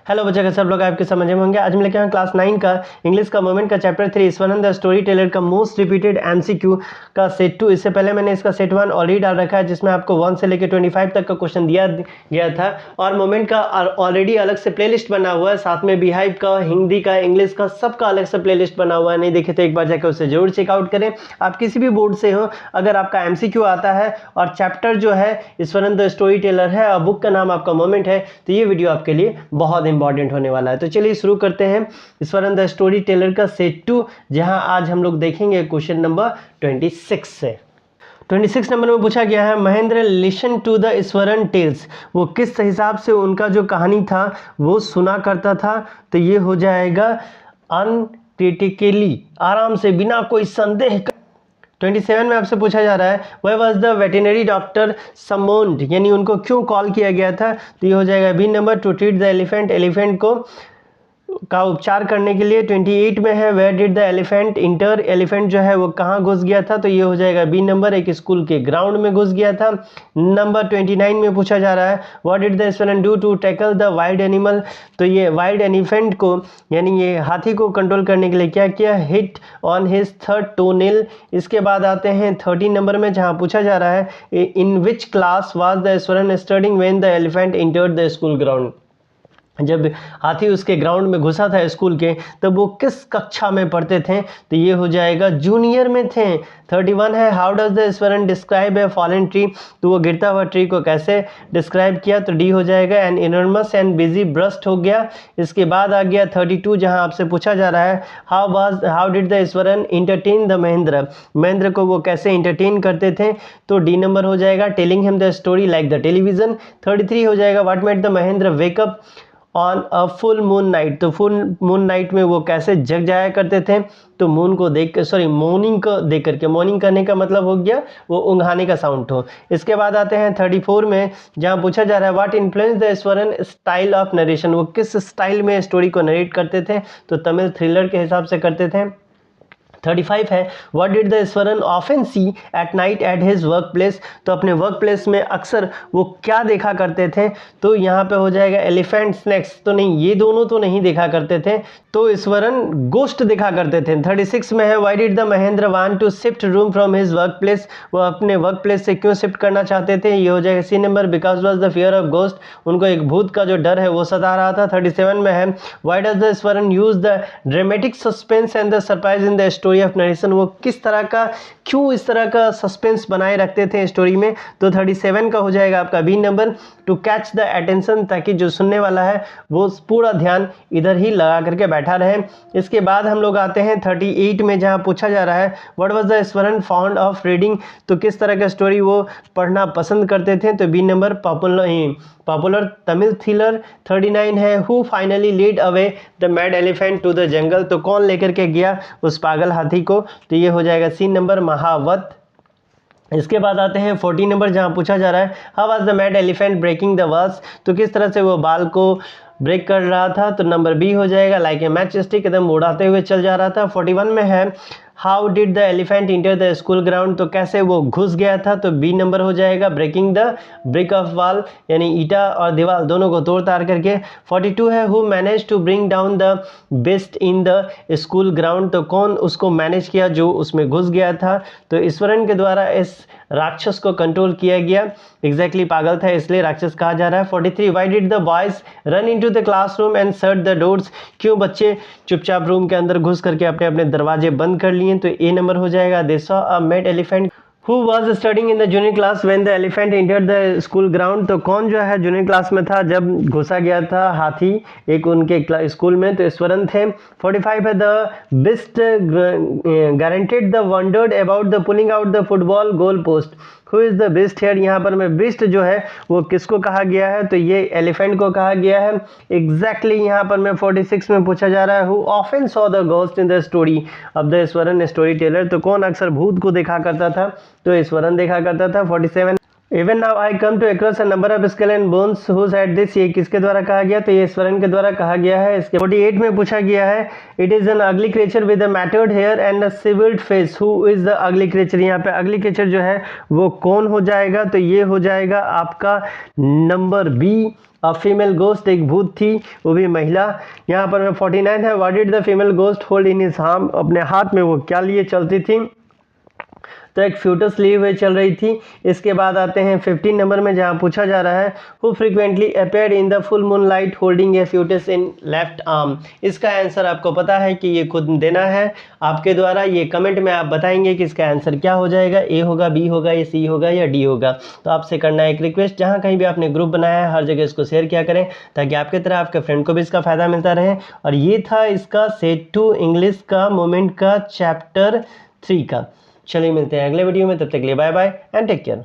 Hello बच्चे, कैसे सब लोग आपके समझ में होंगे। आज हम लेके आए क्लास 9 का इंग्लिश का मोमेंट का chapter 3 Eswaran the story teller का मोस्ट रिपीटेड एमसीक्यू का सेट 2। इससे पहले मैंने इसका सेट 1 ऑलरेडी डाल रखा है, जिसमें आपको 1 से लेकर 25 तक का क्वेश्चन दिया गया था और मोमेंट का ऑलरेडी अलग से प्लेलिस्ट बना हुआ है, साथ में बिहाइव का, हिंदी का, इंग्लिश का, सबका अलग से प्लेलिस्ट बना हुआ है। नहीं देखे तो एक बार जाकर उसे जरूर चेकआउट करें। आप किसी भी बोर्ड से हो, अगर आपका एमसीक्यू आता है और चैप्टर जो है ईश्वरन द स्टोरी टेलर है और बुक का नाम आपका मोमेंट है, तो ये वीडियो आपके लिए बहुत इंपॉर्टेंट होने वाला है। तो चलिए शुरू करते हैं ईश्वरन द स्टोरी टेलर का सेट 2, जहां आज हम लोग देखेंगे क्वेश्चन नंबर 26 से। 26 नंबर में पूछा गया है, Mahendra listen to the Iswaran tales. वो किस हिसाब से उनका जो कहानी था वो सुना करता था, तो ये हो जाएगा अनक्रिटिकली, आराम से, बिना कोई संदेह। 27 में आपसे पूछा जा रहा है, वह वॉज द वेटनरी डॉक्टर समोन्ड, यानी उनको क्यों कॉल किया गया था, तो ये हो जाएगा B number, to treat the elephant, elephant को का उपचार करने के लिए। 28 में है, where did the elephant enter, elephant जो है वो कहाँ घुस गया था, तो ये हो जाएगा बी नंबर, एक स्कूल के ग्राउंड में घुस गया था। नंबर 29 में पूछा जा रहा है, what did the Iswaran do to tackle the wild animal, तो ये वाइल्ड एलिफेंट को, यानी ये हाथी को कंट्रोल करने के लिए क्या किया, हिट ऑन हिज थर्ड टोनेल। इसके बाद आते हैं 30 नंबर में, जहाँ पूछा जा रहा है, in which class was the Ishwaran studying when the elephant entered the school ground. जब हाथी उसके ग्राउंड में घुसा था स्कूल के, तब वो किस कक्षा में पढ़ते थे, तो ये हो जाएगा जूनियर में थे। 31 है, how does the Eswaran describe A fallen tree, तो वो गिरता हुआ ट्री को कैसे डिस्क्राइब किया, तो डी हो जाएगा, an enormous and busy burst हो गया। इसके बाद आ गया 32, जहां आपसे पूछा जा रहा है, how did the Eswaran entertain the Mahendra, Mahendra को वो कैसे इंटरटेन करते थे, तो डी नंबर हो जाएगा, telling him the story like the television. 33 हो जाएगा, what made the Mahendra wake up on a full moon night, तो फुल मून नाइट में वो कैसे जग जाया करते थे, तो मून को देख, सॉरी, मॉर्निंग को देख करके, मॉर्निंग करने का मतलब हो गया वो ऊँघाने का साउंड हो। इसके बाद आते हैं 34 में, जहाँ पूछा जा रहा है, what influence the Eswaran style of narration, वो किस स्टाइल में स्टोरी को नरेट करते थे, तो तमिल थ्रिलर के हिसाब से करते थे। 35 है, what did the Iswaran often see at night at his work place, तो अपने वर्क प्लेस में अक्सर वो क्या देखा करते थे, तो यहाँ पे हो जाएगा एलिफेंट स्नैक्स, तो नहीं, ये दोनों तो नहीं देखा करते थे, तो ईश्वरन गोश्त देखा करते थे। 36 में है, why did the Mahendra want to shift room from his work place, वो अपने वर्क प्लेस से क्यों शिफ्ट करना चाहते थे, ये हो जाएगा C number, because was the fear of ghost, उनको एक भूत का जो डर है वो सता रहा था। 37 में है, why does the Eswaran use the dramatic suspense and the surprise in the story of narration, वो किस तरह का, क्यों इस तरह का सस्पेंस बनाए रखते थे स्टोरी में, तो 37 का हो जाएगा आपका B number, to catch the attention, ताकि जो सुनने वाला है वो पूरा ध्यान इधर ही लगा करके बैठा रहे। इसके बाद हम लोग आते हैं 38 में, जहां पूछा जा रहा है, what was the Eswaran fond of reading, तो किस तरह का स्टोरी वो पढ़ना पसंद करते थे, तो B number, popular Tamil thriller. 39 है, who finally lead away the mad elephant to the jungle, तो कौन लेकर के गया उस पागल हाथी को, तो ये हो जाएगा सी नंबर, महावत। इसके बाद आते हैं 40 नंबर, जहां पूछा जा रहा है, how was the mad elephant breaking the walls, तो किस तरह से वो बाल को ब्रेक कर रहा था, तो नंबर बी हो जाएगा, लाइक ए मैच स्टिक, एकदम उड़ाते हुए चल जा रहा था। 41 में है, how did the elephant enter the school ground, तो कैसे वो घुस गया था, तो बी नंबर हो जाएगा, breaking the brick of wall, यानी ईटा और दीवार दोनों को तोड़ ताड़ करके। 42 है, who manage to bring down the beast in the school ground, तो कौन उसको मैनेज किया जो उसमें घुस गया था, तो ईश्वरन के द्वारा इस राक्षस को कंट्रोल किया गया, एग्जैक्टली पागल था इसलिए राक्षस कहा जा रहा है। 43, why did the boys run into the classroom and shut the doors, क्यों बच्चे चुपचाप रूम के अंदर घुस करके अपने अपने दरवाजे बंद कर लिए, तो ए नंबर हो जाएगा, they saw a mad elephant who was studying in the junior class when the elephant entered the school ground, तो कौन जो है जूनियर क्लास में था जब घुसा गया था हाथी एक उनके स्कूल में, तो ईश्वरन थे। 45 है, the beast guaranteed the wondered about the pulling out the football goal post, who is the beast here, यहाँ पर में बिस्ट जो है वो किसको कहा गया है, तो ये एलिफेंट को कहा गया है। एग्जैक्टली यहाँ पर में 46 में पूछा जा रहा है, who often saw the ghost in the story of the Eswaran story teller, तो कौन अक्सर भूत को देखा करता था, तो ईश्वरन देखा करता था। 47 even now I come to across a number of scale and bones who said this, ये किसके द्वारा कहा गया? तो ये स्वरण के द्वारा कहा गया है। इसके 48 में पूछा गया है, it is an ugly creature with a matted hair and a shrivelled face, who is the ugly creature? यहाँ पे अगली क्रिएचर जो है वो कौन हो जाएगा? तो ये हो जाएगा आपका number B, a female ghost, एक भूत थी वो भी महिला। यहाँ पर 49 है, what did the female ghost hold in his harm, अपने हाथ में वो क्या लिए चलती थी? तो एक फ्यूटस लिए हुए चल रही थी। इसके बाद आते हैं 15 नंबर में, जहाँ पूछा जा रहा है who frequently appeared in the full moon light holding A foetus in left arm. इसका आंसर आपको पता है कि ये खुद देना है आपके द्वारा, ये कमेंट में आप बताएंगे कि इसका आंसर क्या हो जाएगा, ए होगा, बी होगा, या सी होगा, या डी होगा। तो आपसे करना है एक रिक्वेस्ट, जहाँ कहीं भी आपने ग्रुप बनाया है हर जगह इसको शेयर किया करें, ताकि आपके तरह आपके फ्रेंड को भी इसका फ़ायदा मिलता रहे। और ये था इसका सेट टू इंग्लिश का मोमेंट का चैप्टर 3 का। चलिए मिलते हैं अगले वीडियो में, तब तक के लिए bye bye and take care.